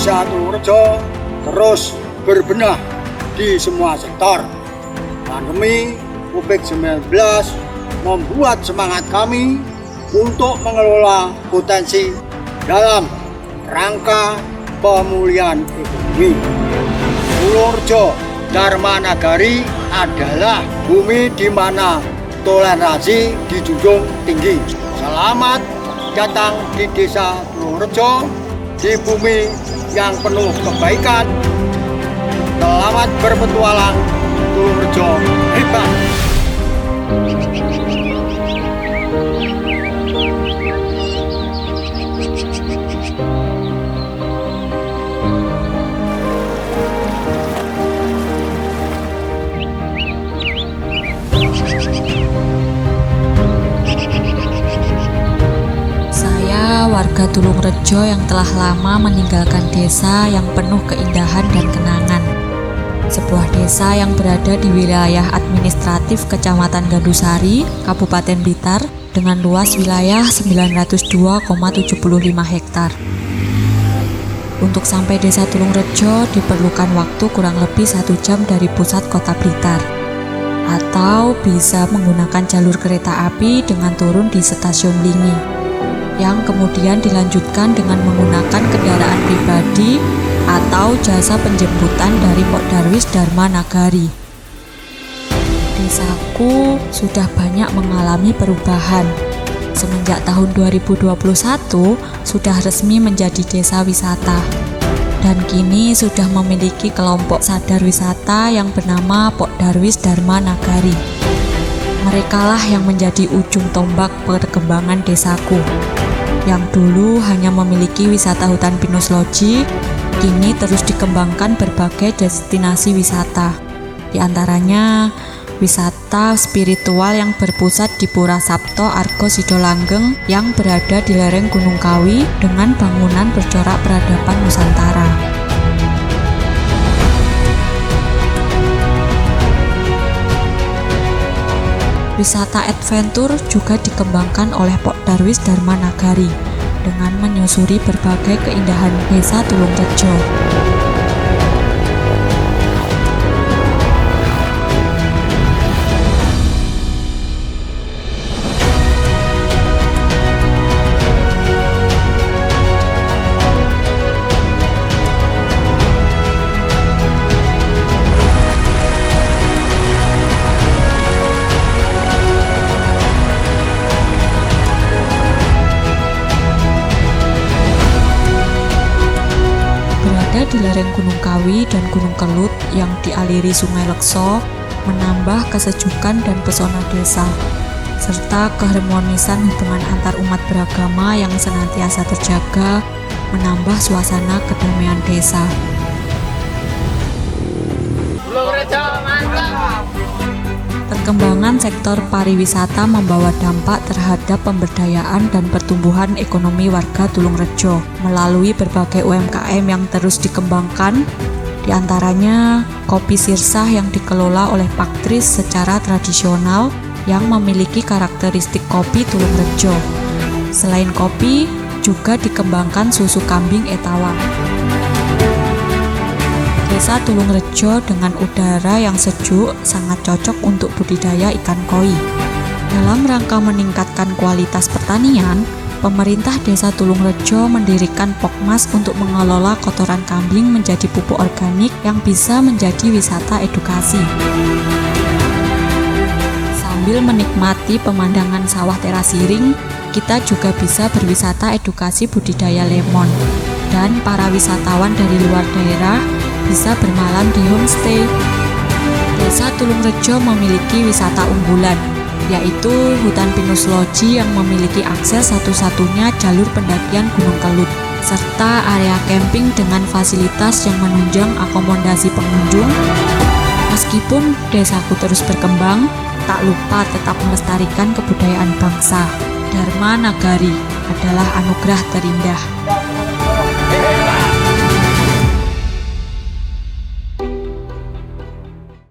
Desa Tulungrejo terus berbenah di semua sektor. Pandemi COVID-19 membuat semangat kami untuk mengelola potensi dalam rangka pemulihan ekonomi. Tulungrejo Dharma Nagari adalah bumi di mana toleransi dijunjung tinggi. Selamat datang di Desa Tulungrejo, di bumi yang penuh kebaikan. Selamat berpetualang, Tulungrejo hebat. Saya warga Tulungrejo yang telah lama meninggalkan desa yang penuh keindahan dan kenangan. Sebuah desa yang berada di wilayah administratif Kecamatan Gandusari, Kabupaten Blitar, dengan luas wilayah 902,75 hektar. Untuk sampai Desa Tulungrejo diperlukan waktu kurang lebih 1 jam dari pusat kota Blitar, atau bisa menggunakan jalur kereta api dengan turun di stasiun Lingi, yang kemudian dilanjutkan dengan menggunakan kendaraan pribadi atau jasa penjemputan dari Pok Darwis Dharma Nagari. Desaku sudah banyak mengalami perubahan. Semenjak tahun 2021 sudah resmi menjadi desa wisata, dan kini sudah memiliki kelompok sadar wisata yang bernama Pok Darwis Dharma Nagari. Merekalah yang menjadi ujung tombak perkembangan desaku, yang dulu hanya memiliki wisata hutan pinus loji, kini terus dikembangkan berbagai destinasi wisata. Di antaranya wisata spiritual yang berpusat di Pura Sabto Argo Sidolanggeng yang berada di lereng Gunung Kawi dengan bangunan bercorak peradaban Nusantara. Wisata adventure juga dikembangkan oleh Pok Darwis Dharma Nagari dengan menyusuri berbagai keindahan Desa Tulungrejo. Di lereng Gunung Kawi dan Gunung Kelut yang dialiri Sungai Lekso menambah kesejukan dan pesona desa, serta keharmonisan hubungan antar umat beragama yang senantiasa terjaga, menambah suasana kedamaian desa. Perkembangan sektor pariwisata membawa dampak terhadap pemberdayaan dan pertumbuhan ekonomi warga Tulungrejo melalui berbagai UMKM yang terus dikembangkan, di antaranya Kopi Sirsah yang dikelola oleh Paktris secara tradisional yang memiliki karakteristik kopi Tulungrejo. Selain kopi, juga dikembangkan susu kambing Etawa. Desa Tulungrejo dengan udara yang sejuk sangat cocok untuk budidaya ikan koi. Dalam rangka meningkatkan kualitas pertanian, pemerintah Desa Tulungrejo mendirikan Pokmas untuk mengelola kotoran kambing menjadi pupuk organik yang bisa menjadi wisata edukasi. Sambil menikmati pemandangan sawah terasiring, kita juga bisa berwisata edukasi budidaya lemon. Dan para wisatawan dari luar daerah bisa bermalam di homestay. Desa Tulungrejo memiliki wisata unggulan, yaitu hutan pinus loji yang memiliki akses satu-satunya jalur pendakian Gunung Kelut, serta area camping dengan fasilitas yang menunjang akomodasi pengunjung. Meskipun desaku terus berkembang, tak lupa tetap melestarikan kebudayaan bangsa. Dharma Nagari adalah anugerah terindah.